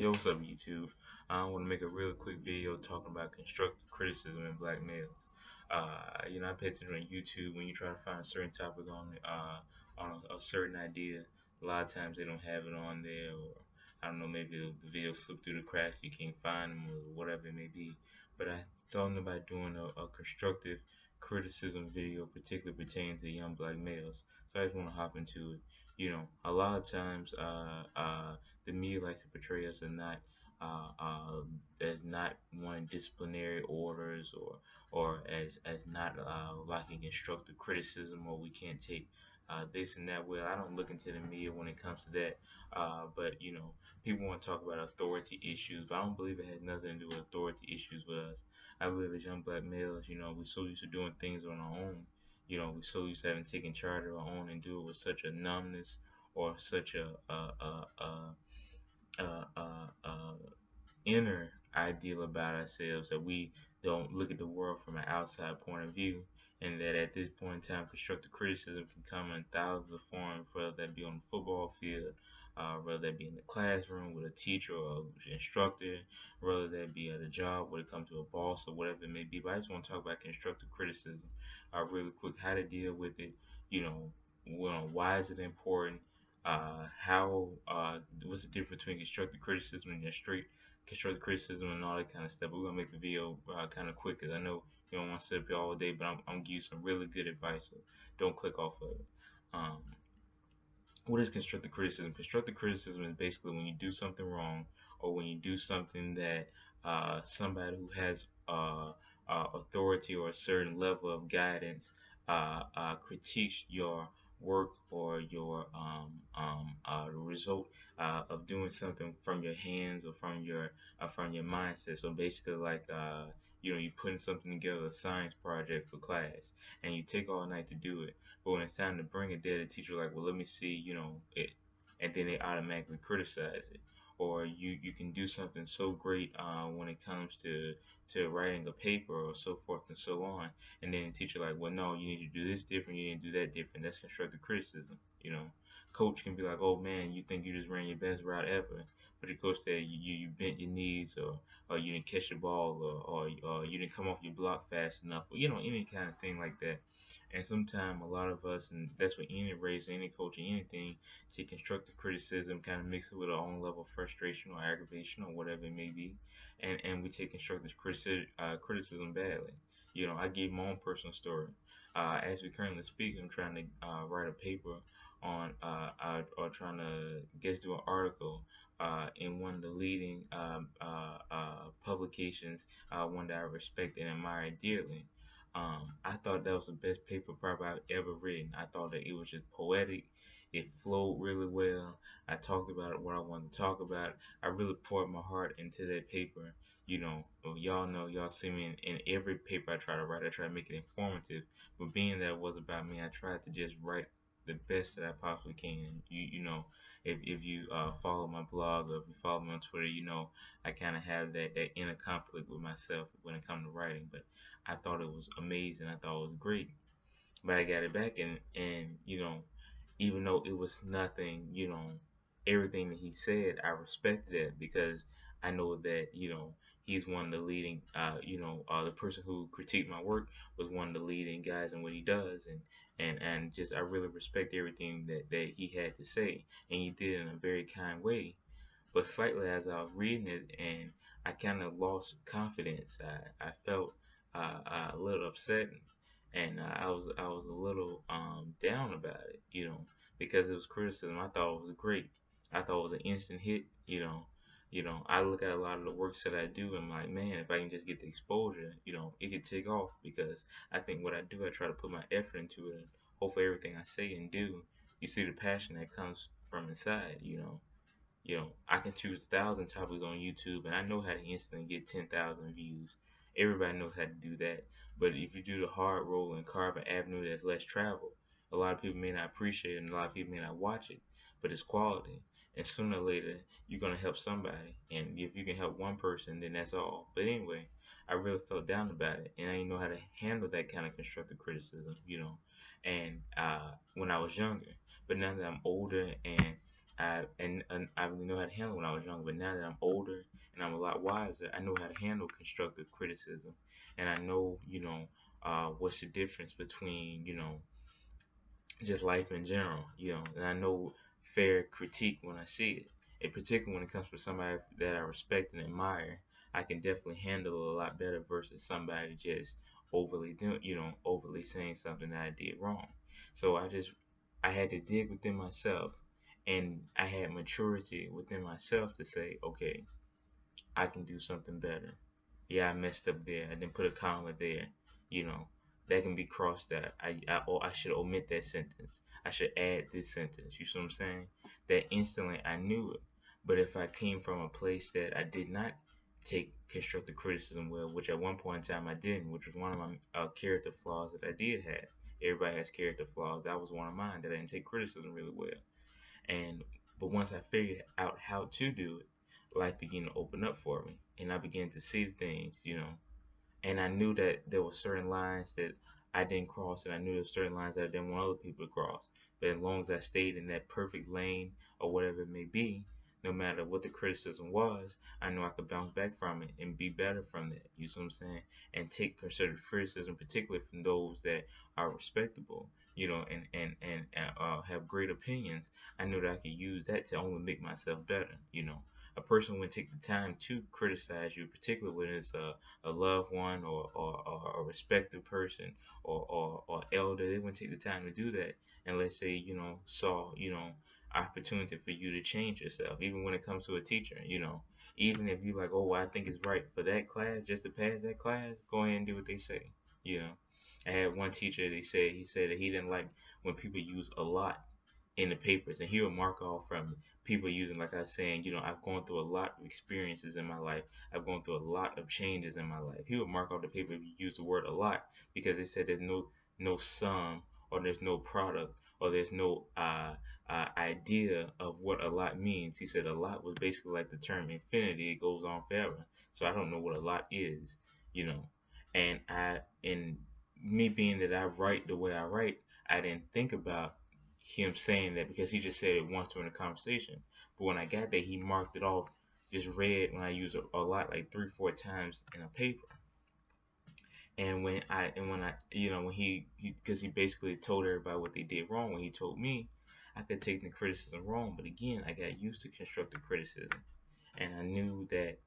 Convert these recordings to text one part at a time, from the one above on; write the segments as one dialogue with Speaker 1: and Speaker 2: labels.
Speaker 1: Yo, what's up, YouTube? I want to make a real quick video talking about constructive criticism in black males. I pay attention on YouTube when you try to find a certain topic on a certain idea. A lot of times they don't have it on there, or I don't know, maybe the video slipped through the cracks, you can't find them, or whatever it may be. But I talking about doing a constructive criticism video, particularly pertaining to young black males. So I just want to hop into it. A lot of times, the media likes to portray us uh, uh, as not wanting disciplinary orders or as not liking constructive criticism, or we can't take this and that. Well, I don't look into the media when it comes to that. But people want to talk about authority issues, but I don't believe it has nothing to do with authority issues with us. I believe as young black males, we're so used to doing things on our own. We're so used to having taken charge of our own and do it with such a numbness or such a inner ideal about ourselves that we don't look at the world from an outside point of view, and that at this point in time constructive criticism can come in thousands of forms, whether that be on the football field, whether that be in the classroom with a teacher or an instructor, whether that be at a job when it comes to a boss or whatever it may be. But I just want to talk about constructive criticism really quick, how to deal with it, you know why is it important, how what's the difference between constructive criticism and just straight constructive criticism and all that kind of stuff. But we're gonna make the video kind of quick because I know you don't want to sit up here all day, but I'm gonna give you some really good advice, so don't click off of it. Um, what is constructive criticism? Constructive criticism is basically when you do something wrong or when you do something that somebody who has authority or a certain level of guidance critiques your work or your result of doing something from your hands or from your mindset. So basically, like you're putting something together, a science project for class, and you take all night to do it, but when it's time to bring it there, the teacher like, well, let me see, it, and then they automatically criticize it. Or you can do something so great when it comes to writing a paper or so forth and so on, and then the teacher like, well, no, you need to do this different, you need to do that different. That's constructive criticism. Coach can be like, oh man, you think you just ran your best route ever, but your coach said you bent your knees, or you didn't catch the ball, or you didn't come off your block fast enough, or any kind of thing like that. And sometimes a lot of us, and that's what any race, any culture, anything, take constructive criticism, kind of mix it with our own level of frustration or aggravation or whatever it may be, and we take constructive criticism badly. I gave my own personal story. As we currently speak, I'm trying to write a paper on, or trying to get to an article in one of the leading publications, one that I respect and admire dearly. I thought that was the best paper probably I've ever written. I thought that it was just poetic. It flowed really well. I talked about what I wanted to talk about. I really poured my heart into that paper. Y'all know, y'all see me in every paper I try to write. I try to make it informative. But being that it was about me, I tried to just write the best that I possibly can. If you follow my blog or if you follow me on Twitter, I kind of have that inner conflict with myself when it comes to writing. But I thought it was amazing. I thought it was great. But I got it back, and even though it was nothing, everything that he said, I respected it because I know that, he's one of the leading, the person who critiqued my work was one of the leading guys in what he does. And just, I really respect everything that he had to say. And he did it in a very kind way. But slightly as I was reading it, and I kind of lost confidence. I felt a little upset, and I was a little down about it, because it was criticism. I thought it was great. I thought it was an instant hit. I look at a lot of the works that I do, and I'm like, man, if I can just get the exposure, it could take off, because I think what I do, I try to put my effort into it, and hopefully everything I say and do, you see the passion that comes from inside. I can choose 1,000 topics on YouTube, and I know how to instantly get 10,000 views. Everybody knows how to do that. But if you do the hard roll and carve an avenue that's less traveled, a lot of people may not appreciate it, and a lot of people may not watch it, but it's quality. And sooner or later, you're gonna help somebody. And if you can help one person, then that's all. But anyway, I really felt down about it, and I didn't know how to handle that kind of constructive criticism, and when I was younger. But now that I'm older and And I really know how to handle it when I was young, but now that I'm older and I'm a lot wiser, I know how to handle constructive criticism, and I know, what's the difference between, just life in general, and I know fair critique when I see it. In particular, when it comes from somebody that I respect and admire, I can definitely handle it a lot better versus somebody just overly saying something that I did wrong. So I had to dig within myself, and I had maturity within myself to say, okay, I can do something better. Yeah, I messed up there. I didn't put a comma there. You know, that can be crossed out. I should omit that sentence. I should add this sentence. You see what I'm saying? That instantly I knew it. But if I came from a place that I did not take constructive criticism well, which at one point in time I didn't, which was one of my character flaws that I did have. Everybody has character flaws. That was one of mine that I didn't take criticism really well. And but once I figured out how to do it, life began to open up for me, and I began to see things, and I knew that there were certain lines that I didn't cross, and I knew there were certain lines that I didn't want other people to cross. But as long as I stayed in that perfect lane or whatever it may be, no matter what the criticism was, I knew I could bounce back from it and be better from that. You see what I'm saying? And take considered criticism, particularly from those that are respectable, and have great opinions. I knew that I could use that to only make myself better. A person would take the time to criticize you, particularly when it's a loved one or a respected person or elder. They wouldn't take the time to do that unless they, saw, opportunity for you to change yourself. Even when it comes to a teacher, even if you like, oh, well, I think it's right for that class, just to pass that class, go ahead and do what they say. You know, I had one teacher. He said that he didn't like when people use a lot in the papers, and he would mark off from people using, like I was saying, I've gone through a lot of experiences in my life. I've gone through a lot of changes in my life. He would mark off the paper if you use the word a lot, because they said there's no sum, or there's no product, or there's no idea of what a lot means. He said a lot was basically like the term infinity. It goes on forever. So I don't know what a lot is, you know. And me being that I write the way I write, I didn't think about him saying that because he just said it once during the conversation. But when I got there, he marked it off, just read when I use a lot, like 3 4 times in a paper. And when I when because he basically told everybody what they did wrong. When he told me, I could take the criticism wrong, but again, I got used to constructive criticism, and I knew that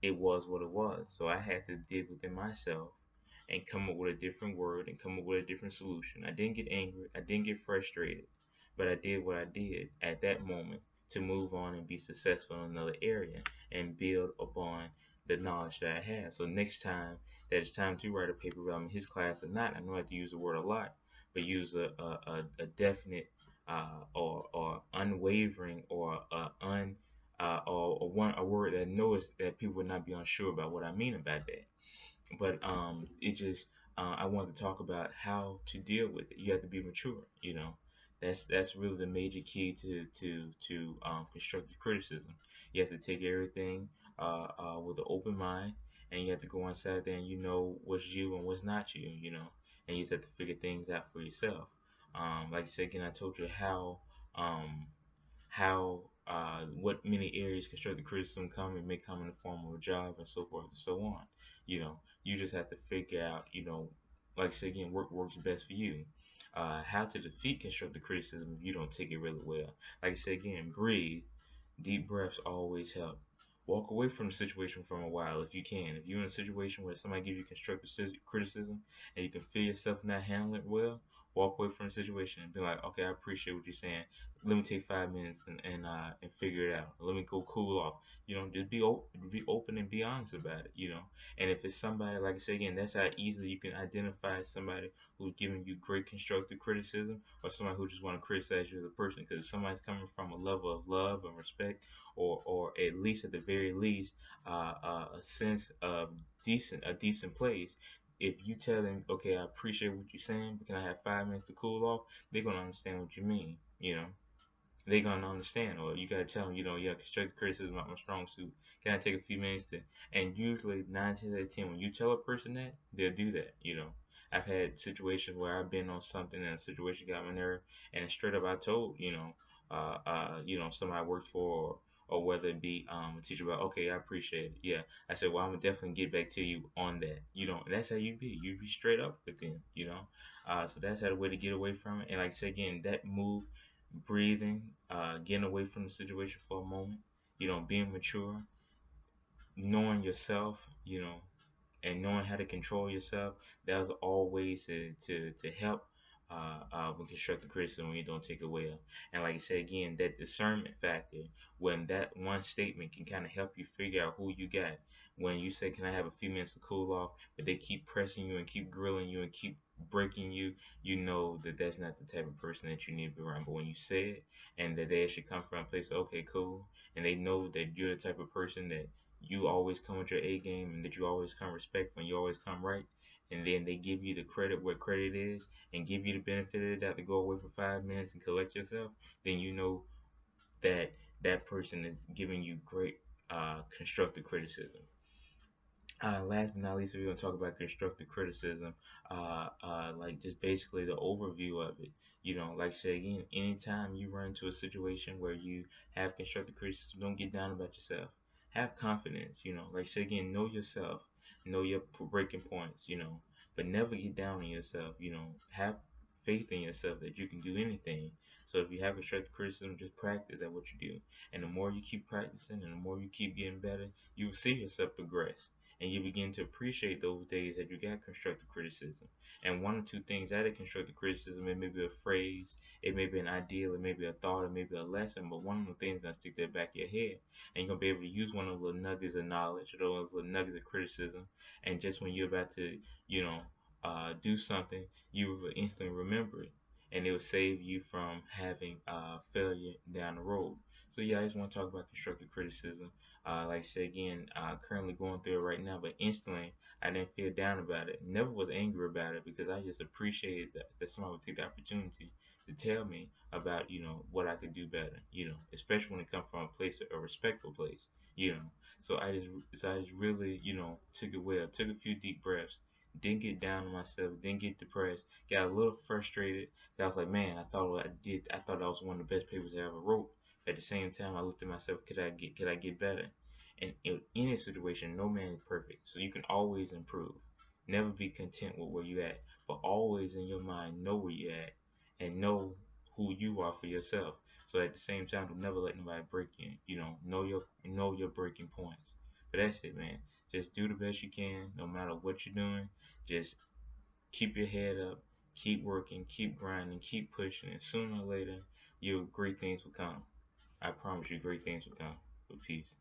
Speaker 1: it was what it was. So I had to dig within myself and come up with a different word and come up with a different solution. I didn't get angry. I didn't get frustrated, but I did what I did at that moment to move on and be successful in another area and build upon the knowledge that I have. So next time that it's time to write a paper, whether I'm in his class or not, I know I have to use the word a lot, but use a definite or unwavering or or one a word that knows that people would not be unsure about what I mean about that. But it just I wanted to talk about how to deal with it. You have to be mature. That's really the major key to constructive criticism. You have to take everything with an open mind, and you have to go inside there and you know what's you and what's not you. And you just have to figure things out for yourself. Like I said again, I told you um, how what many areas constructive criticism come. It may come in the form of a job and so forth and so on. You just have to figure out, like I said again, works best for you. How to defeat constructive criticism if you don't take it really well. Like I said again, breathe. Deep breaths always help. Walk away from the situation for a while if you can. If you're in a situation where somebody gives you constructive criticism and you can feel yourself not handling it well, walk away from the situation and be like, okay, I appreciate what you're saying. Let me take 5 minutes and figure it out. Let me go cool off. Just be open and be honest about it. And if it's somebody, like I say again, that's how easily you can identify somebody who's giving you great constructive criticism or somebody who just want to criticize you as a person. Because if somebody's coming from a level of love and respect, or at least at the very least, a sense of a decent place. If you tell them, okay, I appreciate what you're saying, but can I have 5 minutes to cool off? They're gonna understand what you mean. They're gonna understand. Or you gotta tell them, yeah, constructive criticism is not my strong suit. Can I take a few minutes to? And usually 9 times out of 10, when you tell a person that, they'll do that. I've had situations where I've been on something and a situation got my nerve, and straight up I told, somebody I worked for, or whether it be a teacher. About, okay, I appreciate it. Yeah, I said, well, I'm gonna definitely get back to you on that. And that's how you be. You be straight up with them. So that's how the way to get away from it. And like I said again, that move, breathing, getting away from the situation for a moment. Being mature, knowing yourself. And knowing how to control yourself, that was all ways to help with constructive criticism when you don't take away. And like I said again, that discernment factor, when that one statement can kind of help you figure out who you got. When you say, can I have a few minutes to cool off, but they keep pressing you and keep grilling you and keep breaking you, you know that that's not the type of person that you need to be around. But when you say it, and that they actually come from a place of, okay, cool, and they know that you're the type of person that you always come with your A game, and that you always come respectful and you always come right, and then they give you the credit where credit is, and give you the benefit of the doubt to go away for 5 minutes and collect yourself, then you know that that person is giving you great constructive criticism. Last but not least, we're going to talk about constructive criticism, like just basically the overview of it. Like I said again, anytime you run into a situation where you have constructive criticism, don't get down about yourself. Have confidence. Like I said again, know yourself, know your breaking points. But never get down on yourself. Have faith in yourself that you can do anything. So if you have constructive criticism, just practice at what you do, and the more you keep practicing, and the more you keep getting better, you will see yourself progress, and you begin to appreciate those days that you got constructive criticism. And one or two things out of constructive criticism, it may be a phrase, it may be an ideal, it may be a thought, it may be a lesson, but one of the things gonna stick to the back of your head, and you're gonna be able to use one of those little nuggets of knowledge or those little nuggets of criticism, and just when you're about to, do something, you will instantly remember it, and it will save you from having failure down the road. So yeah, I just want to talk about constructive criticism. Like I said again, currently going through it right now, but instantly I didn't feel down about it. Never was angry about it, because I just appreciated that somebody would take the opportunity to tell me about what I could do better. Especially when it comes from a respectful place. You know, so I just really took it well, took a few deep breaths. Didn't get down on myself, didn't get depressed, got a little frustrated. I was like, man, I thought that was one of the best papers I ever wrote. At the same time, I looked at myself, could I get better? And in any situation, no man is perfect, so you can always improve. Never be content with where you at, but always in your mind know where you at, and know who you are for yourself. So at the same time, don't never let nobody break you. Know your breaking points. But that's it, man. Just do the best you can, no matter what you're doing. Just keep your head up, keep working, keep grinding, keep pushing, and sooner or later, great things will come. I promise you, great things will come. With peace.